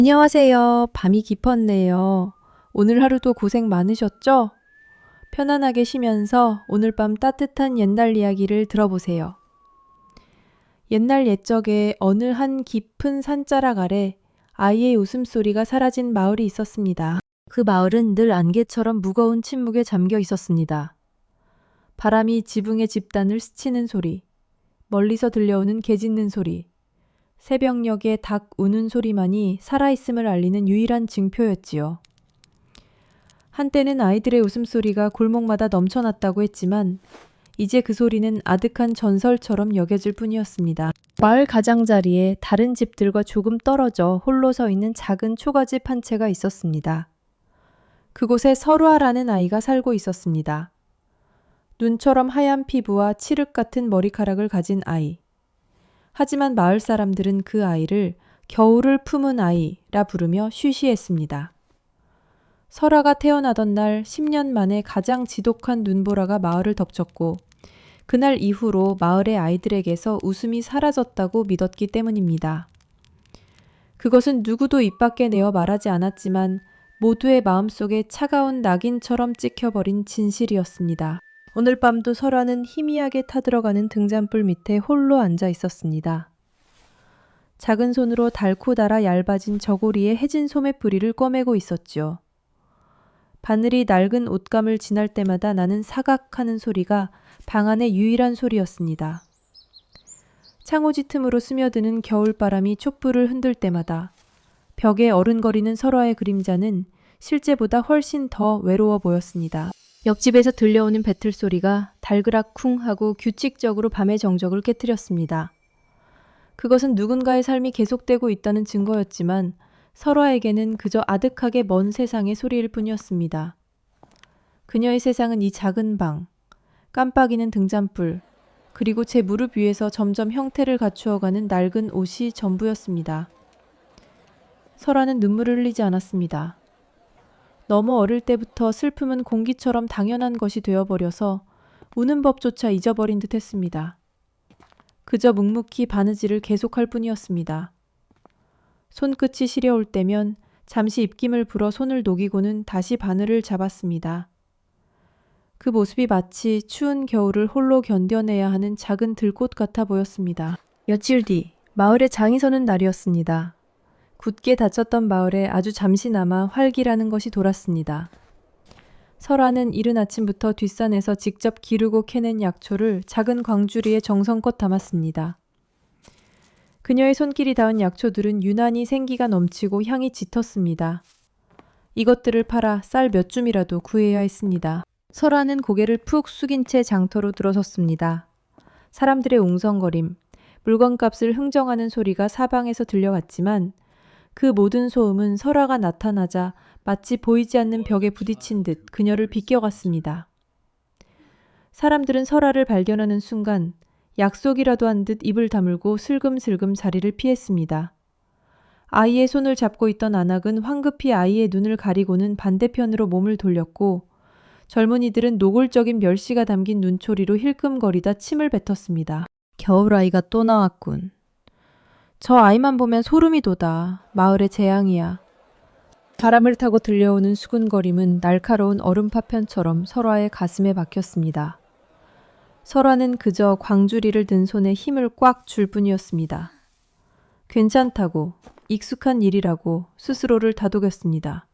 안녕하세요. 밤이 깊었네요. 오늘 하루도 고생 많으셨죠? 편안하게 쉬면서 오늘 밤 따뜻한 옛날 이야기를 들어보세요. 옛날 옛적에 어느 한 깊은 산자락 아래 아이의 웃음소리가 사라진 마을이 있었습니다. 그 마을은 늘 안개처럼 무거운 침묵에 잠겨 있었습니다. 바람이 지붕의 집단을 스치는 소리, 멀리서 들려오는 개 짖는 소리, 새벽녘에 닭 우는 소리만이 살아있음을 알리는 유일한 증표였지요. 한때는 아이들의 웃음소리가 골목마다 넘쳐났다고 했지만 이제 그 소리는 아득한 전설처럼 여겨질 뿐이었습니다. 마을 가장자리에 다른 집들과 조금 떨어져 홀로 서 있는 작은 초가집 한 채가 있었습니다. 그곳에 설화라는 아이가 살고 있었습니다. 눈처럼 하얀 피부와 칠흑 같은 머리카락을 가진 아이. 하지만 마을 사람들은 그 아이를 겨울을 품은 아이라 부르며 쉬쉬했습니다. 설아가 태어나던 날 10년 만에 가장 지독한 눈보라가 마을을 덮쳤고 그날 이후로 마을의 아이들에게서 웃음이 사라졌다고 믿었기 때문입니다. 그것은 누구도 입 밖에 내어 말하지 않았지만 모두의 마음속에 차가운 낙인처럼 찍혀버린 진실이었습니다. 오늘 밤도 설아는 희미하게 타들어가는 등잔불 밑에 홀로 앉아 있었습니다. 작은 손으로 닳고 닳아 얇아진 저고리에 해진 소매뿌리를 꿰매고 있었지요. 바늘이 낡은 옷감을 지날 때마다 나는 사각하는 소리가 방 안의 유일한 소리였습니다. 창호지 틈으로 스며드는 겨울바람이 촛불을 흔들 때마다 벽에 어른거리는 설화의 그림자는 실제보다 훨씬 더 외로워 보였습니다. 옆집에서 들려오는 배틀 소리가 달그락쿵 하고 규칙적으로 밤의 정적을 깨뜨렸습니다. 그것은 누군가의 삶이 계속되고 있다는 증거였지만 설화에게는 그저 아득하게 먼 세상의 소리일 뿐이었습니다. 그녀의 세상은 이 작은 방, 깜빡이는 등잔불, 그리고 제 무릎 위에서 점점 형태를 갖추어가는 낡은 옷이 전부였습니다. 설화는 눈물을 흘리지 않았습니다. 너무 어릴 때부터 슬픔은 공기처럼 당연한 것이 되어버려서 우는 법조차 잊어버린 듯 했습니다. 그저 묵묵히 바느질을 계속할 뿐이었습니다. 손끝이 시려올 때면 잠시 입김을 불어 손을 녹이고는 다시 바늘을 잡았습니다. 그 모습이 마치 추운 겨울을 홀로 견뎌내야 하는 작은 들꽃 같아 보였습니다. 며칠 뒤 마을에 장이 서는 날이었습니다. 굳게 닫혔던 마을에 아주 잠시나마 활기라는 것이 돌았습니다. 설아는 이른 아침부터 뒷산에서 직접 기르고 캐낸 약초를 작은 광주리에 정성껏 담았습니다. 그녀의 손길이 닿은 약초들은 유난히 생기가 넘치고 향이 짙었습니다. 이것들을 팔아 쌀 몇 줌이라도 구해야 했습니다. 설아는 고개를 푹 숙인 채 장터로 들어섰습니다. 사람들의 웅성거림, 물건값을 흥정하는 소리가 사방에서 들려왔지만 그 모든 소음은 설아가 나타나자 마치 보이지 않는 벽에 부딪힌 듯 그녀를 비껴갔습니다. 사람들은 설아를 발견하는 순간 약속이라도 한 듯 입을 다물고 슬금슬금 자리를 피했습니다. 아이의 손을 잡고 있던 안악은 황급히 아이의 눈을 가리고는 반대편으로 몸을 돌렸고 젊은이들은 노골적인 멸시가 담긴 눈초리로 힐끔거리다 침을 뱉었습니다. 겨울아이가 또 나왔군. 저 아이만 보면 소름이 돋아. 마을의 재앙이야. 바람을 타고 들려오는 수군거림은 날카로운 얼음 파편처럼 설화의 가슴에 박혔습니다. 설화는 그저 광주리를 든 손에 힘을 꽉 줄 뿐이었습니다. 괜찮다고, 익숙한 일이라고 스스로를 다독였습니다.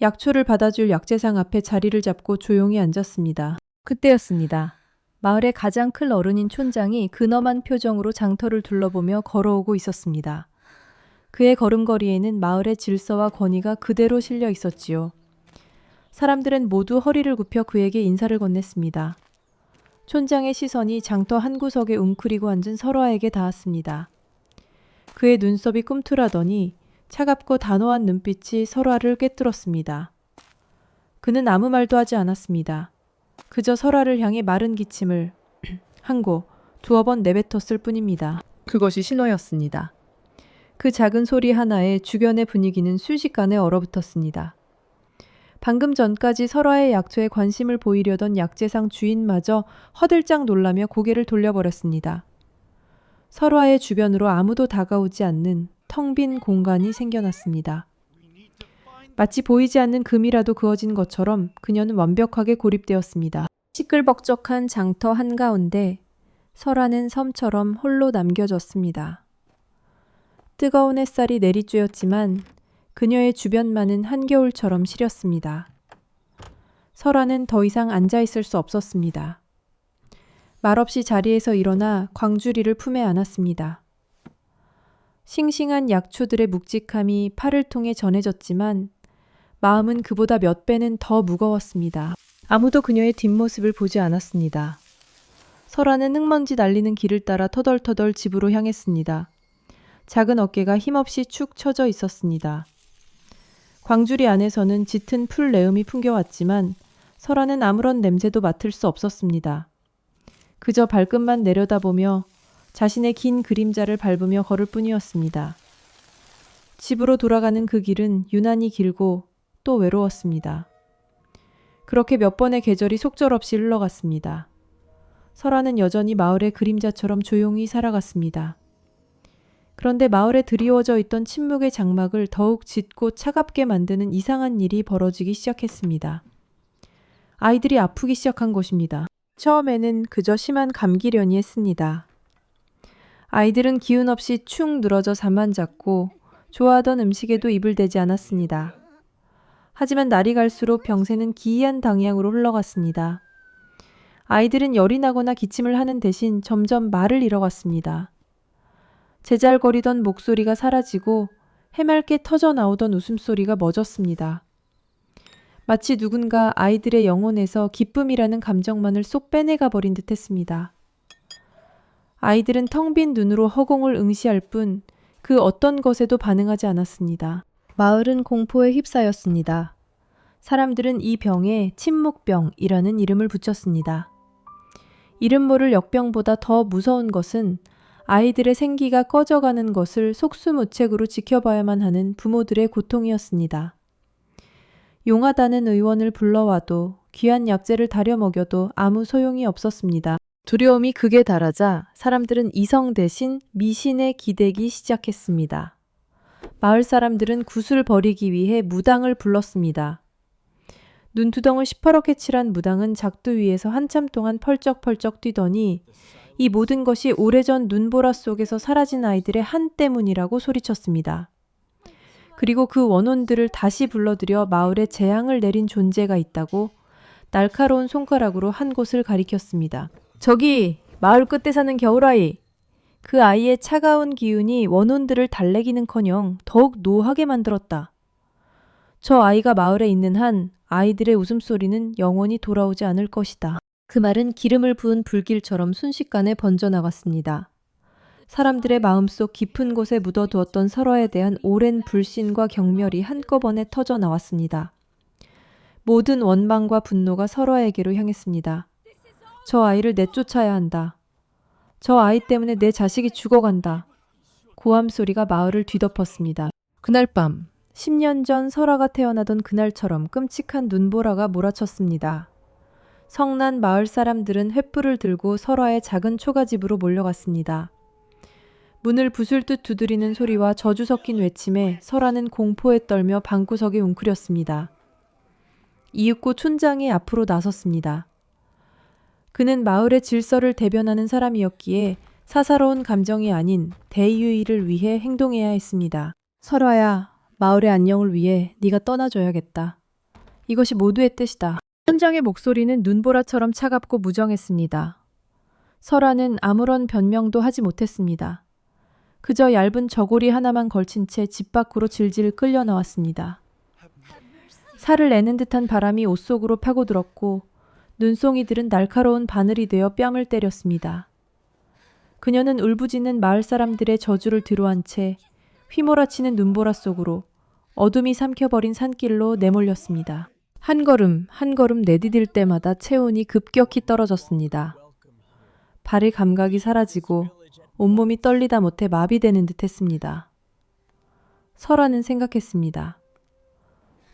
약초를 받아줄 약재상 앞에 자리를 잡고 조용히 앉았습니다. 그때였습니다. 마을의 가장 큰 어른인 촌장이 근엄한 표정으로 장터를 둘러보며 걸어오고 있었습니다. 그의 걸음걸이에는 마을의 질서와 권위가 그대로 실려 있었지요. 사람들은 모두 허리를 굽혀 그에게 인사를 건넸습니다. 촌장의 시선이 장터 한 구석에 웅크리고 앉은 설화에게 닿았습니다. 그의 눈썹이 꿈틀하더니 차갑고 단호한 눈빛이 설화를 꿰뚫었습니다. 그는 아무 말도 하지 않았습니다. 그저 설화를 향해 마른 기침을 한 곳, 두어 번 내뱉었을 뿐입니다. 그것이 신호였습니다. 그 작은 소리 하나에 주변의 분위기는 순식간에 얼어붙었습니다. 방금 전까지 설화의 약초에 관심을 보이려던 약재상 주인마저 허들짝 놀라며 고개를 돌려버렸습니다. 설화의 주변으로 아무도 다가오지 않는 텅 빈 공간이 생겨났습니다. 마치 보이지 않는 금이라도 그어진 것처럼 그녀는 완벽하게 고립되었습니다. 시끌벅적한 장터 한가운데 설아는 섬처럼 홀로 남겨졌습니다. 뜨거운 햇살이 내리쬐었지만 그녀의 주변만은 한겨울처럼 시렸습니다. 설아는 더 이상 앉아있을 수 없었습니다. 말없이 자리에서 일어나 광주리를 품에 안았습니다. 싱싱한 약초들의 묵직함이 팔을 통해 전해졌지만 마음은 그보다 몇 배는 더 무거웠습니다. 아무도 그녀의 뒷모습을 보지 않았습니다. 설아는 흙먼지 날리는 길을 따라 터덜터덜 집으로 향했습니다. 작은 어깨가 힘없이 축 처져 있었습니다. 광주리 안에서는 짙은 풀 내음이 풍겨왔지만 설아는 아무런 냄새도 맡을 수 없었습니다. 그저 발끝만 내려다보며 자신의 긴 그림자를 밟으며 걸을 뿐이었습니다. 집으로 돌아가는 그 길은 유난히 길고 또 외로웠습니다. 그렇게 몇 번의 계절이 속절없이 흘러갔습니다. 설아는 여전히 마을의 그림자처럼 조용히 살아갔습니다. 그런데 마을에 드리워져 있던 침묵의 장막을 더욱 짙고 차갑게 만드는 이상한 일이 벌어지기 시작했습니다. 아이들이 아프기 시작한 것입니다. 처음에는 그저 심한 감기려니 했습니다. 아이들은 기운 없이 축 늘어져 잠만 잤고 좋아하던 음식에도 입을 대지 않았습니다. 하지만 날이 갈수록 병세는 기이한 방향으로 흘러갔습니다. 아이들은 열이 나거나 기침을 하는 대신 점점 말을 잃어갔습니다. 제잘거리던 목소리가 사라지고 해맑게 터져 나오던 웃음소리가 멎었습니다. 마치 누군가 아이들의 영혼에서 기쁨이라는 감정만을 쏙 빼내가 버린 듯 했습니다. 아이들은 텅 빈 눈으로 허공을 응시할 뿐 그 어떤 것에도 반응하지 않았습니다. 마을은 공포에 휩싸였습니다. 사람들은 이 병에 침묵병이라는 이름을 붙였습니다. 이름 모를 역병보다 더 무서운 것은 아이들의 생기가 꺼져가는 것을 속수무책으로 지켜봐야만 하는 부모들의 고통이었습니다. 용하다는 의원을 불러와도 귀한 약재를 다려 먹여도 아무 소용이 없었습니다. 두려움이 극에 달하자 사람들은 이성 대신 미신에 기대기 시작했습니다. 마을 사람들은 굿을 버리기 위해 무당을 불렀습니다. 눈두덩을 시퍼렇게 칠한 무당은 작두 위에서 한참 동안 펄쩍펄쩍 뛰더니 이 모든 것이 오래전 눈보라 속에서 사라진 아이들의 한 때문이라고 소리쳤습니다. 그리고 그 원혼들을 다시 불러들여 마을에 재앙을 내린 존재가 있다고 날카로운 손가락으로 한 곳을 가리켰습니다. 저기 마을 끝에 사는 겨울아이. 그 아이의 차가운 기운이 원혼들을 달래기는커녕 더욱 노하게 만들었다. 저 아이가 마을에 있는 한 아이들의 웃음소리는 영원히 돌아오지 않을 것이다. 그 말은 기름을 부은 불길처럼 순식간에 번져나갔습니다. 사람들의 마음속 깊은 곳에 묻어두었던 설화에 대한 오랜 불신과 경멸이 한꺼번에 터져 나왔습니다. 모든 원망과 분노가 설화에게로 향했습니다. 저 아이를 내쫓아야 한다. 저 아이 때문에 내 자식이 죽어간다. 고함 소리가 마을을 뒤덮었습니다. 그날 밤, 10년 전 설아가 태어나던 그날처럼 끔찍한 눈보라가 몰아쳤습니다. 성난 마을 사람들은 횃불을 들고 설아의 작은 초가집으로 몰려갔습니다. 문을 부술듯 두드리는 소리와 저주 섞인 외침에 설아는 공포에 떨며 방구석에 웅크렸습니다. 이윽고 촌장이 앞으로 나섰습니다. 그는 마을의 질서를 대변하는 사람이었기에 사사로운 감정이 아닌 대유의를 위해 행동해야 했습니다. 설아야, 마을의 안녕을 위해 네가 떠나줘야겠다. 이것이 모두의 뜻이다. 촌장의 목소리는 눈보라처럼 차갑고 무정했습니다. 설아는 아무런 변명도 하지 못했습니다. 그저 얇은 저고리 하나만 걸친 채 집 밖으로 질질 끌려 나왔습니다. 살을 내는 듯한 바람이 옷 속으로 파고들었고 눈송이들은 날카로운 바늘이 되어 뺨을 때렸습니다. 그녀는 울부짖는 마을 사람들의 저주를 뒤로한 채 휘몰아치는 눈보라 속으로 어둠이 삼켜버린 산길로 내몰렸습니다. 한 걸음 한 걸음 내디딜 때마다 체온이 급격히 떨어졌습니다. 발의 감각이 사라지고 온몸이 떨리다 못해 마비되는 듯 했습니다. 설아는 생각했습니다.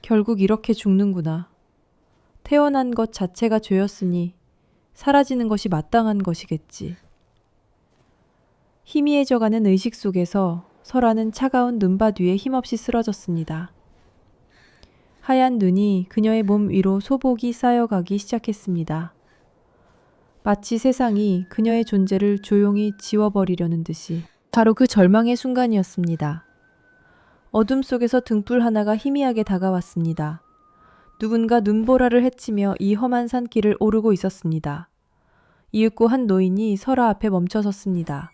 결국 이렇게 죽는구나. 태어난 것 자체가 죄였으니 사라지는 것이 마땅한 것이겠지. 희미해져가는 의식 속에서 설아는 차가운 눈밭 위에 힘없이 쓰러졌습니다. 하얀 눈이 그녀의 몸 위로 소복이 쌓여가기 시작했습니다. 마치 세상이 그녀의 존재를 조용히 지워버리려는 듯이. 바로 그 절망의 순간이었습니다. 어둠 속에서 등불 하나가 희미하게 다가왔습니다. 누군가 눈보라를 헤치며 이 험한 산길을 오르고 있었습니다. 이윽고 한 노인이 설아 앞에 멈춰섰습니다.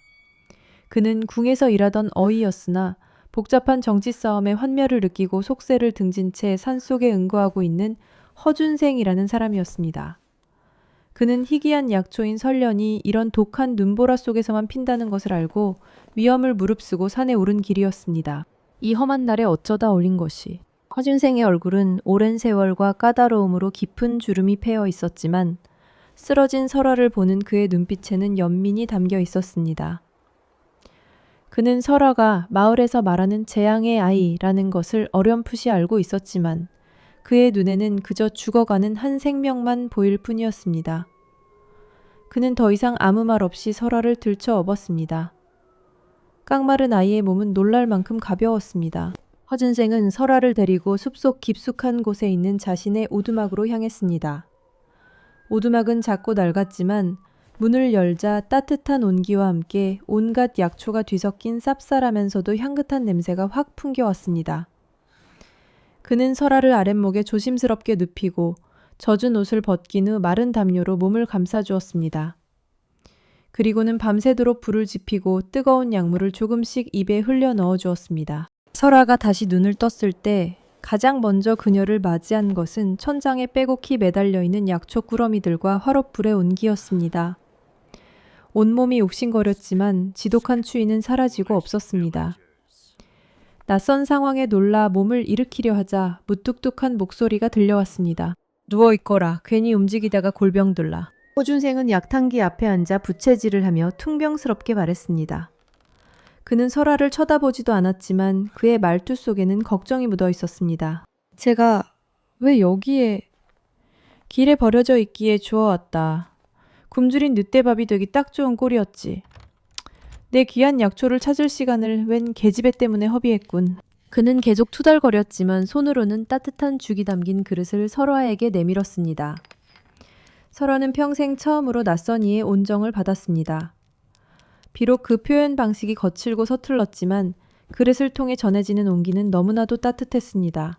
그는 궁에서 일하던 어이였으나 복잡한 정치 싸움의 환멸을 느끼고 속세를 등진 채 산속에 응거하고 있는 허준생이라는 사람이었습니다. 그는 희귀한 약초인 설련이 이런 독한 눈보라 속에서만 핀다는 것을 알고 위험을 무릅쓰고 산에 오른 길이었습니다. 이 험한 날에 어쩌다 올린 것이. 허준생의 얼굴은 오랜 세월과 까다로움으로 깊은 주름이 패여 있었지만 쓰러진 설아를 보는 그의 눈빛에는 연민이 담겨 있었습니다. 그는 설아가 마을에서 말하는 재앙의 아이라는 것을 어렴풋이 알고 있었지만 그의 눈에는 그저 죽어가는 한 생명만 보일 뿐이었습니다. 그는 더 이상 아무 말 없이 설아를 들쳐 업었습니다. 깡마른 아이의 몸은 놀랄 만큼 가벼웠습니다. 허준생은 설아를 데리고 숲속 깊숙한 곳에 있는 자신의 오두막으로 향했습니다. 오두막은 작고 낡았지만 문을 열자 따뜻한 온기와 함께 온갖 약초가 뒤섞인 쌉쌀하면서도 향긋한 냄새가 확 풍겨왔습니다. 그는 설아를 아랫목에 조심스럽게 눕히고 젖은 옷을 벗긴 후 마른 담요로 몸을 감싸주었습니다. 그리고는 밤새도록 불을 지피고 뜨거운 약물을 조금씩 입에 흘려 넣어주었습니다. 설아가 다시 눈을 떴을 때 가장 먼저 그녀를 맞이한 것은 천장에 빼곡히 매달려 있는 약초 꾸러미들과 화롯불의 온기였습니다. 온몸이 옥신거렸지만 지독한 추위는 사라지고 없었습니다. 낯선 상황에 놀라 몸을 일으키려 하자 무뚝뚝한 목소리가 들려왔습니다. 누워있거라. 괜히 움직이다가 골병 들라. 호준생은 약탕기 앞에 앉아 부채질을 하며 퉁명스럽게 말했습니다. 그는 설아를 쳐다보지도 않았지만 그의 말투 속에는 걱정이 묻어 있었습니다. 제가 왜 여기에 길에 버려져 있기에 주워왔다. 굶주린 늑대밥이 되기 딱 좋은 꼴이었지. 내 귀한 약초를 찾을 시간을 웬 계집애 때문에 허비했군. 그는 계속 투덜거렸지만 손으로는 따뜻한 죽이 담긴 그릇을 설아에게 내밀었습니다. 설아는 평생 처음으로 낯선 이의 온정을 받았습니다. 비록 그 표현 방식이 거칠고 서툴렀지만 그릇을 통해 전해지는 온기는 너무나도 따뜻했습니다.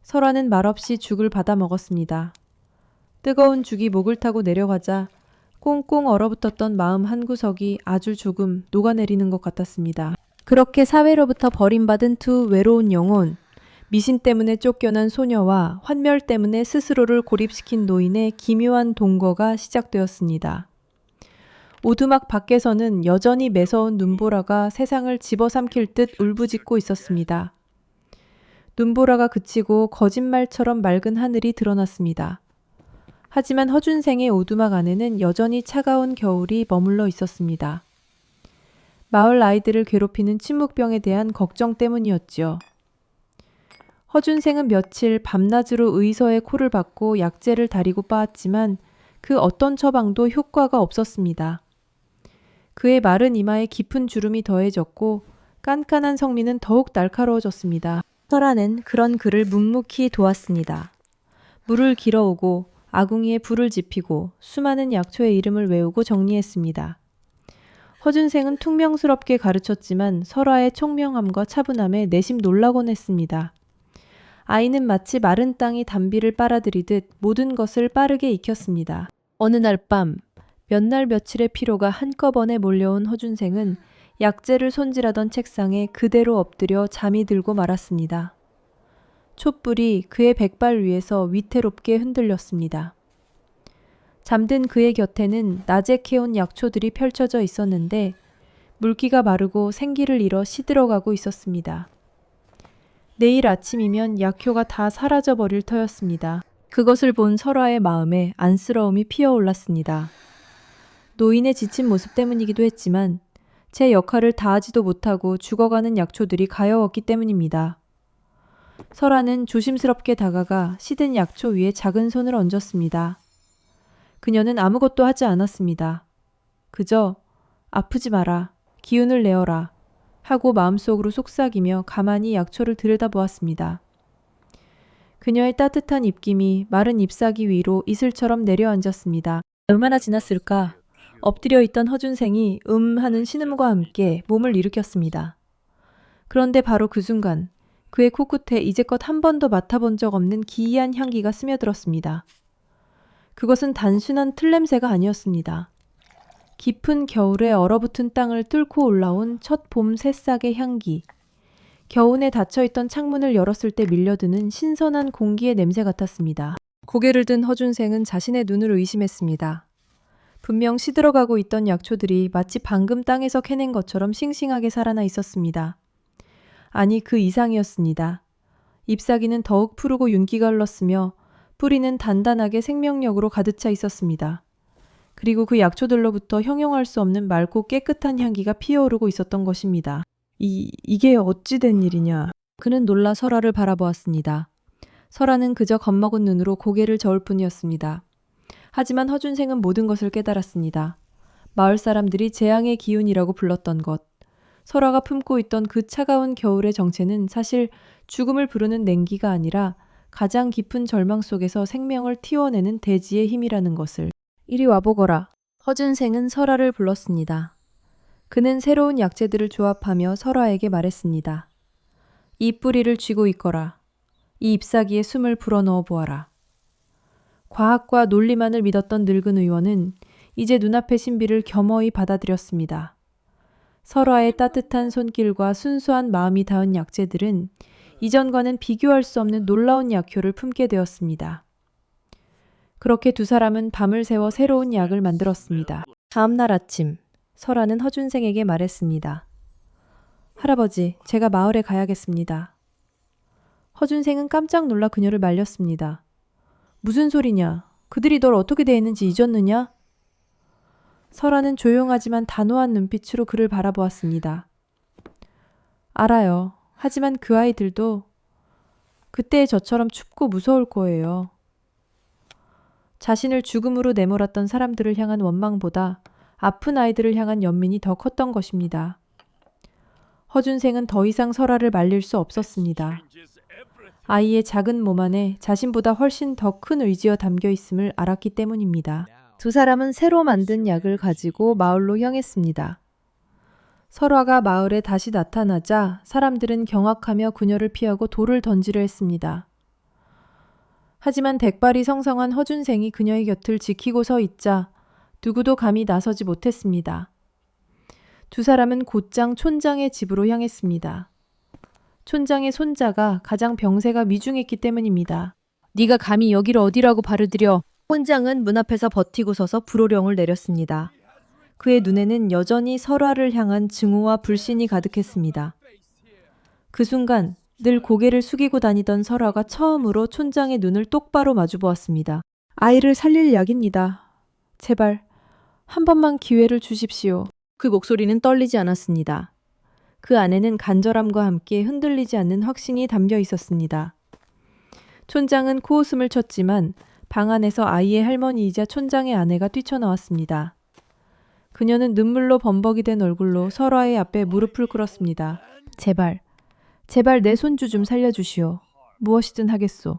설아는 말없이 죽을 받아 먹었습니다. 뜨거운 죽이 목을 타고 내려가자 꽁꽁 얼어붙었던 마음 한구석이 아주 조금 녹아내리는 것 같았습니다. 그렇게 사회로부터 버림받은 두 외로운 영혼, 미신 때문에 쫓겨난 소녀와 환멸 때문에 스스로를 고립시킨 노인의 기묘한 동거가 시작되었습니다. 오두막 밖에서는 여전히 매서운 눈보라가 세상을 집어삼킬 듯 울부짖고 있었습니다. 눈보라가 그치고 거짓말처럼 맑은 하늘이 드러났습니다. 하지만 허준생의 오두막 안에는 여전히 차가운 겨울이 머물러 있었습니다. 마을 아이들을 괴롭히는 침묵병에 대한 걱정 때문이었지요. 허준생은 며칠 밤낮으로 의서의 코를 박고 약재를 다리고 빻았지만 그 어떤 처방도 효과가 없었습니다. 그의 마른 이마에 깊은 주름이 더해졌고 깐깐한 성미는 더욱 날카로워졌습니다. 설아는 그런 그를 묵묵히 도왔습니다. 물을 길어오고 아궁이에 불을 지피고 수많은 약초의 이름을 외우고 정리했습니다. 허준생은 퉁명스럽게 가르쳤지만 설아의 총명함과 차분함에 내심 놀라곤 했습니다. 아이는 마치 마른 땅이 단비를 빨아들이듯 모든 것을 빠르게 익혔습니다. 어느 날 밤, 몇 날 며칠의 피로가 한꺼번에 몰려온 허준생은 약재를 손질하던 책상에 그대로 엎드려 잠이 들고 말았습니다. 촛불이 그의 백발 위에서 위태롭게 흔들렸습니다. 잠든 그의 곁에는 낮에 캐온 약초들이 펼쳐져 있었는데 물기가 마르고 생기를 잃어 시들어가고 있었습니다. 내일 아침이면 약효가 다 사라져버릴 터였습니다. 그것을 본 설아의 마음에 안쓰러움이 피어올랐습니다. 노인의 지친 모습 때문이기도 했지만 제 역할을 다하지도 못하고 죽어가는 약초들이 가여웠기 때문입니다. 설아는 조심스럽게 다가가 시든 약초 위에 작은 손을 얹었습니다. 그녀는 아무것도 하지 않았습니다. 그저 아프지 마라, 기운을 내어라 하고 마음속으로 속삭이며 가만히 약초를 들여다보았습니다. 그녀의 따뜻한 입김이 마른 잎사귀 위로 이슬처럼 내려앉았습니다. 얼마나 지났을까? 엎드려 있던 허준생이 하는 신음과 함께 몸을 일으켰습니다. 그런데 바로 그 순간 그의 코끝에 이제껏 한 번도 맡아본 적 없는 기이한 향기가 스며들었습니다. 그것은 단순한 틀냄새가 아니었습니다. 깊은 겨울에 얼어붙은 땅을 뚫고 올라온 첫 봄 새싹의 향기. 겨우내 닫혀있던 창문을 열었을 때 밀려드는 신선한 공기의 냄새 같았습니다. 고개를 든 허준생은 자신의 눈을 의심했습니다. 분명 시들어가고 있던 약초들이 마치 방금 땅에서 캐낸 것처럼 싱싱하게 살아나 있었습니다. 아니, 그 이상이었습니다. 잎사귀는 더욱 푸르고 윤기가 흘렀으며 뿌리는 단단하게 생명력으로 가득 차 있었습니다. 그리고 그 약초들로부터 형용할 수 없는 맑고 깨끗한 향기가 피어오르고 있었던 것입니다. 이게 어찌 된 일이냐? 그는 놀라 설아를 바라보았습니다. 설아는 그저 겁먹은 눈으로 고개를 저을 뿐이었습니다. 하지만 허준생은 모든 것을 깨달았습니다. 마을 사람들이 재앙의 기운이라고 불렀던 것, 설아가 품고 있던 그 차가운 겨울의 정체는 사실 죽음을 부르는 냉기가 아니라 가장 깊은 절망 속에서 생명을 틔워내는 대지의 힘이라는 것을. 이리 와보거라. 허준생은 설아를 불렀습니다. 그는 새로운 약재들을 조합하며 설아에게 말했습니다. 이 뿌리를 쥐고 있거라. 이 잎사귀에 숨을 불어넣어 보아라. 과학과 논리만을 믿었던 늙은 의원은 이제 눈앞의 신비를 겸허히 받아들였습니다. 설아의 따뜻한 손길과 순수한 마음이 닿은 약재들은 이전과는 비교할 수 없는 놀라운 약효를 품게 되었습니다. 그렇게 두 사람은 밤을 새워 새로운 약을 만들었습니다. 다음 날 아침, 설아는 허준생에게 말했습니다. 할아버지, 제가 마을에 가야겠습니다. 허준생은 깜짝 놀라 그녀를 말렸습니다. 무슨 소리냐? 그들이 널 어떻게 대했는지 잊었느냐? 설아는 조용하지만 단호한 눈빛으로 그를 바라보았습니다. 알아요. 하지만 그 아이들도 그때의 저처럼 춥고 무서울 거예요. 자신을 죽음으로 내몰았던 사람들을 향한 원망보다 아픈 아이들을 향한 연민이 더 컸던 것입니다. 허준생은 더 이상 설아를 말릴 수 없었습니다. 아이의 작은 몸 안에 자신보다 훨씬 더 큰 의지가 담겨 있음을 알았기 때문입니다. 두 사람은 새로 만든 약을 가지고 마을로 향했습니다. 설아가 마을에 다시 나타나자 사람들은 경악하며 그녀를 피하고 돌을 던지려 했습니다. 하지만 백발이 성성한 허준생이 그녀의 곁을 지키고 서 있자 누구도 감히 나서지 못했습니다. 두 사람은 곧장 촌장의 집으로 향했습니다. 촌장의 손자가 가장 병세가 미중했기 때문입니다. 네가 감히 여기를 어디라고 발을 들여? 촌장은 문 앞에서 버티고 서서 불호령을 내렸습니다. 그의 눈에는 여전히 설아를 향한 증오와 불신이 가득했습니다. 그 순간 늘 고개를 숙이고 다니던 설아가 처음으로 촌장의 눈을 똑바로 마주보았습니다. 아이를 살릴 약입니다. 제발 한 번만 기회를 주십시오. 그 목소리는 떨리지 않았습니다. 그 안에는 간절함과 함께 흔들리지 않는 확신이 담겨 있었습니다. 촌장은 코웃음을 쳤지만 방 안에서 아이의 할머니이자 촌장의 아내가 뛰쳐나왔습니다. 그녀는 눈물로 범벅이 된 얼굴로 설아의 앞에 무릎을 꿇었습니다. 제발 내 손주 좀 살려주시오. 무엇이든 하겠소.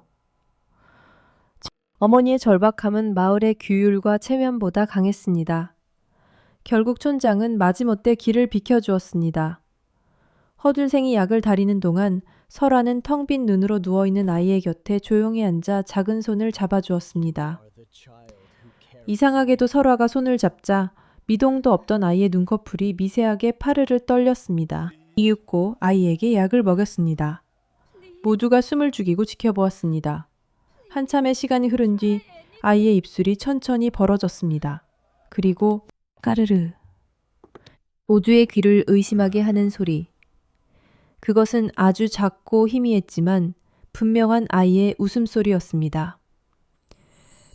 어머니의 절박함은 마을의 규율과 체면보다 강했습니다. 결국 촌장은 마지못해 길을 비켜주었습니다. 허준생이 약을 다리는 동안 설아는 텅 빈 눈으로 누워있는 아이의 곁에 조용히 앉아 작은 손을 잡아주었습니다. 이상하게도 설아가 손을 잡자 미동도 없던 아이의 눈꺼풀이 미세하게 파르르 떨렸습니다. 이윽고 아이에게 약을 먹였습니다. 모두가 숨을 죽이고 지켜보았습니다. 한참의 시간이 흐른 뒤 아이의 입술이 천천히 벌어졌습니다. 그리고 까르르. 모두의 귀를 의심하게 하는 소리. 그것은 아주 작고 희미했지만 분명한 아이의 웃음소리였습니다.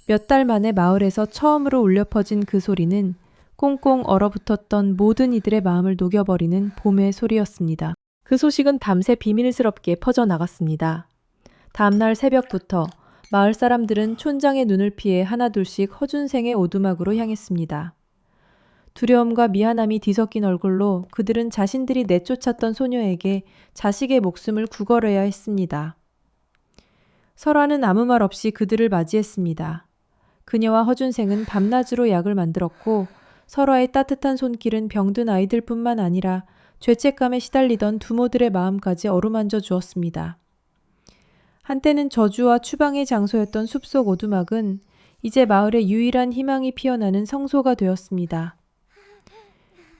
몇 달 만에 마을에서 처음으로 울려 퍼진 그 소리는 꽁꽁 얼어붙었던 모든 이들의 마음을 녹여버리는 봄의 소리였습니다. 그 소식은 밤새 비밀스럽게 퍼져나갔습니다. 다음날 새벽부터 마을 사람들은 촌장의 눈을 피해 하나둘씩 허준생의 오두막으로 향했습니다. 두려움과 미안함이 뒤섞인 얼굴로 그들은 자신들이 내쫓았던 소녀에게 자식의 목숨을 구걸해야 했습니다. 설화는 아무 말 없이 그들을 맞이했습니다. 그녀와 허준생은 밤낮으로 약을 만들었고 설화의 따뜻한 손길은 병든 아이들뿐만 아니라 죄책감에 시달리던 두모들의 마음까지 어루만져 주었습니다. 한때는 저주와 추방의 장소였던 숲속 오두막은 이제 마을의 유일한 희망이 피어나는 성소가 되었습니다.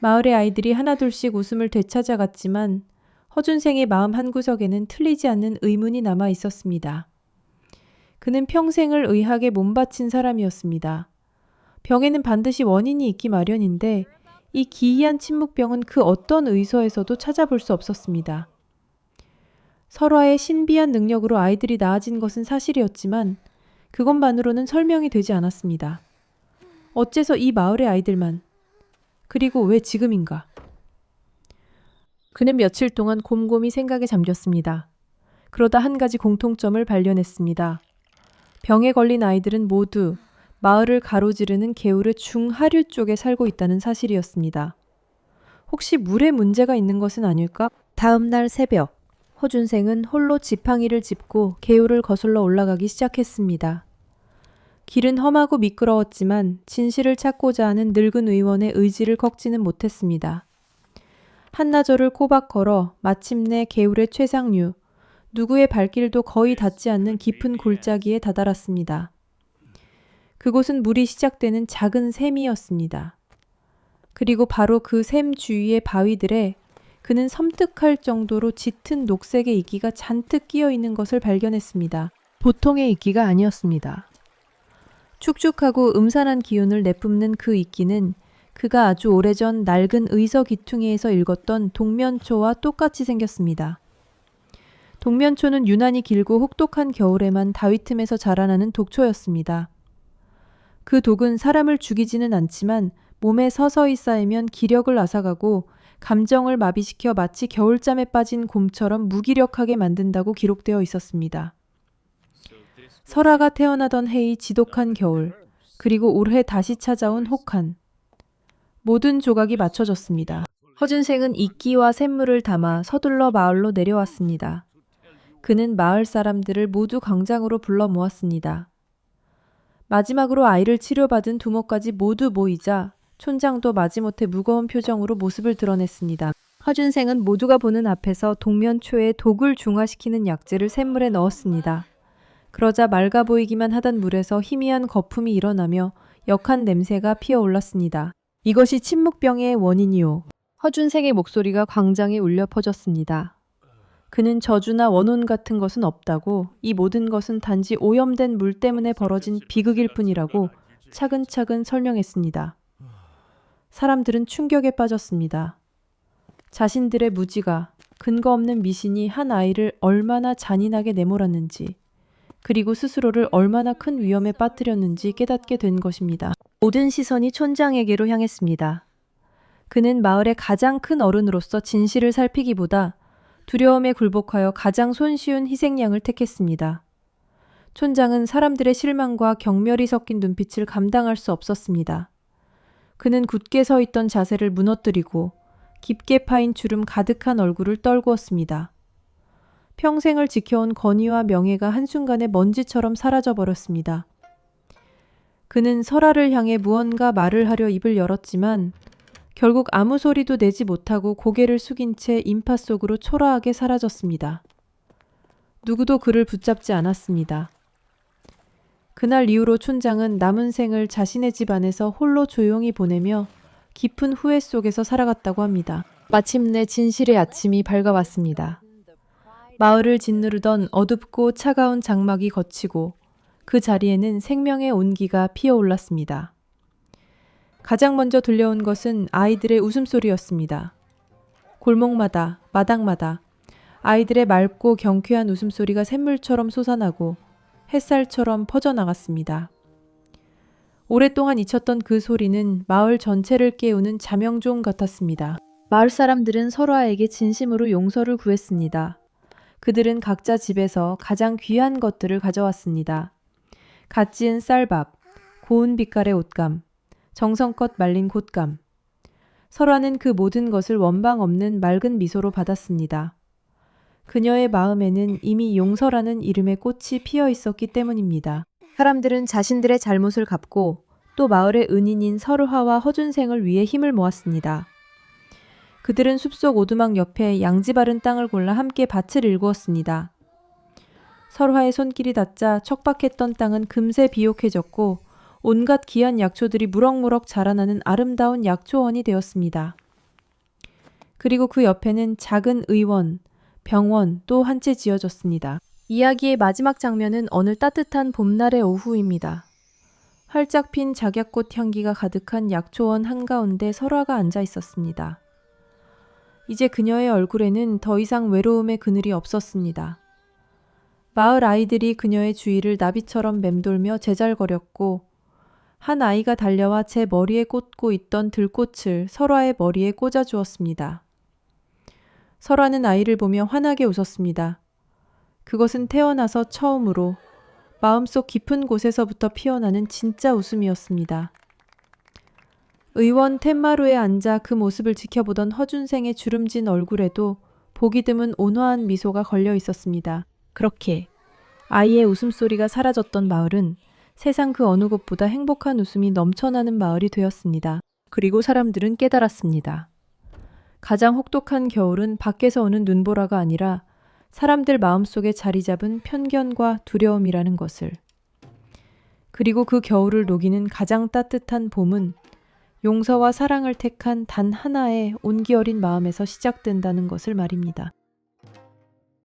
마을의 아이들이 하나둘씩 웃음을 되찾아갔지만 허준생의 마음 한구석에는 틀리지 않는 의문이 남아 있었습니다. 그는 평생을 의학에 몸바친 사람이었습니다. 병에는 반드시 원인이 있기 마련인데 이 기이한 침묵병은 그 어떤 의서에서도 찾아볼 수 없었습니다. 설화의 신비한 능력으로 아이들이 나아진 것은 사실이었지만 그것만으로는 설명이 되지 않았습니다. 어째서 이 마을의 아이들만, 그리고 왜 지금인가? 그는 며칠 동안 곰곰이 생각에 잠겼습니다. 그러다 한 가지 공통점을 발견했습니다. 병에 걸린 아이들은 모두 마을을 가로지르는 개울의 중하류 쪽에 살고 있다는 사실이었습니다. 혹시 물에 문제가 있는 것은 아닐까? 다음 날 새벽, 허준생은 홀로 지팡이를 짚고 개울을 거슬러 올라가기 시작했습니다. 길은 험하고 미끄러웠지만 진실을 찾고자 하는 늙은 의원의 의지를 꺾지는 못했습니다. 한나절을 꼬박 걸어 마침내 개울의 최상류, 누구의 발길도 거의 닿지 않는 깊은 골짜기에 다다랐습니다. 그곳은 물이 시작되는 작은 샘이었습니다. 그리고 바로 그 샘 주위의 바위들에 그는 섬뜩할 정도로 짙은 녹색의 이끼가 잔뜩 끼어 있는 것을 발견했습니다. 보통의 이끼가 아니었습니다. 축축하고 음산한 기운을 내뿜는 그 이끼는 그가 아주 오래전 낡은 의서 기퉁이에서 읽었던 동면초와 똑같이 생겼습니다. 동면초는 유난히 길고 혹독한 겨울에만 다위 틈에서 자라나는 독초였습니다. 그 독은 사람을 죽이지는 않지만 몸에 서서히 쌓이면 기력을 앗아가고 감정을 마비시켜 마치 겨울잠에 빠진 곰처럼 무기력하게 만든다고 기록되어 있었습니다. 설화가 태어나던 해의 지독한 겨울, 그리고 올해 다시 찾아온 혹한. 모든 조각이 맞춰졌습니다. 허준생은 이끼와 샘물을 담아 서둘러 마을로 내려왔습니다. 그는 마을 사람들을 모두 광장으로 불러 모았습니다. 마지막으로 아이를 치료받은 두모까지 모두 모이자 촌장도 마지못해 무거운 표정으로 모습을 드러냈습니다. 허준생은 모두가 보는 앞에서 동면초에 독을 중화시키는 약재를 샘물에 넣었습니다. 그러자 맑아 보이기만 하던 물에서 희미한 거품이 일어나며 역한 냄새가 피어올랐습니다. 이것이 침묵병의 원인이오. 허준생의 목소리가 광장에 울려 퍼졌습니다. 그는 저주나 원혼 같은 것은 없다고, 이 모든 것은 단지 오염된 물 때문에 벌어진 비극일 뿐이라고 차근차근 설명했습니다. 사람들은 충격에 빠졌습니다. 자신들의 무지가, 근거 없는 미신이 한 아이를 얼마나 잔인하게 내몰았는지, 그리고 스스로를 얼마나 큰 위험에 빠뜨렸는지 깨닫게 된 것입니다. 모든 시선이 촌장에게로 향했습니다. 그는 마을의 가장 큰 어른으로서 진실을 살피기보다 두려움에 굴복하여 가장 손쉬운 희생양을 택했습니다. 촌장은 사람들의 실망과 경멸이 섞인 눈빛을 감당할 수 없었습니다. 그는 굳게 서 있던 자세를 무너뜨리고 깊게 파인 주름 가득한 얼굴을 떨구었습니다. 평생을 지켜온 권위와 명예가 한순간에 먼지처럼 사라져버렸습니다. 그는 설화를 향해 무언가 말을 하려 입을 열었지만 결국 아무 소리도 내지 못하고 고개를 숙인 채 인파 속으로 초라하게 사라졌습니다. 누구도 그를 붙잡지 않았습니다. 그날 이후로 촌장은 남은 생을 자신의 집 안에서 홀로 조용히 보내며 깊은 후회 속에서 살아갔다고 합니다. 마침내 진실의 아침이 밝아왔습니다. 마을을 짓누르던 어둡고 차가운 장막이 걷히고 그 자리에는 생명의 온기가 피어올랐습니다. 가장 먼저 들려온 것은 아이들의 웃음소리였습니다. 골목마다, 마당마다 아이들의 맑고 경쾌한 웃음소리가 샘물처럼 솟아나고 햇살처럼 퍼져나갔습니다. 오랫동안 잊혔던 그 소리는 마을 전체를 깨우는 자명종 같았습니다. 마을 사람들은 설화에게 진심으로 용서를 구했습니다. 그들은 각자 집에서 가장 귀한 것들을 가져왔습니다. 갓 지은 쌀밥, 고운 빛깔의 옷감, 정성껏 말린 곶감, 설화는 그 모든 것을 원방 없는 맑은 미소로 받았습니다. 그녀의 마음에는 이미 용서라는 이름의 꽃이 피어 있었기 때문입니다. 사람들은 자신들의 잘못을 갚고 또 마을의 은인인 설화와 허준생을 위해 힘을 모았습니다. 그들은 숲속 오두막 옆에 양지 바른 땅을 골라 함께 밭을 일구었습니다. 설화의 손길이 닿자 척박했던 땅은 금세 비옥해졌고 온갖 귀한 약초들이 무럭무럭 자라나는 아름다운 약초원이 되었습니다. 그리고 그 옆에는 작은 의원, 병원 또 한 채 지어졌습니다. 이야기의 마지막 장면은 어느 따뜻한 봄날의 오후입니다. 활짝 핀 작약꽃 향기가 가득한 약초원 한가운데 설화가 앉아 있었습니다. 이제 그녀의 얼굴에는 더 이상 외로움의 그늘이 없었습니다. 마을 아이들이 그녀의 주위를 나비처럼 맴돌며 제잘거렸고 한 아이가 달려와 제 머리에 꽂고 있던 들꽃을 설화의 머리에 꽂아주었습니다. 설화는 아이를 보며 환하게 웃었습니다. 그것은 태어나서 처음으로 마음속 깊은 곳에서부터 피어나는 진짜 웃음이었습니다. 의원 텐마루에 앉아 그 모습을 지켜보던 허준생의 주름진 얼굴에도 보기 드문 온화한 미소가 걸려 있었습니다. 그렇게 아이의 웃음소리가 사라졌던 마을은 세상 그 어느 곳보다 행복한 웃음이 넘쳐나는 마을이 되었습니다. 그리고 사람들은 깨달았습니다. 가장 혹독한 겨울은 밖에서 오는 눈보라가 아니라 사람들 마음속에 자리 잡은 편견과 두려움이라는 것을. 그리고 그 겨울을 녹이는 가장 따뜻한 봄은 용서와 사랑을 택한 단 하나의 온기 어린 마음에서 시작된다는 것을 말입니다.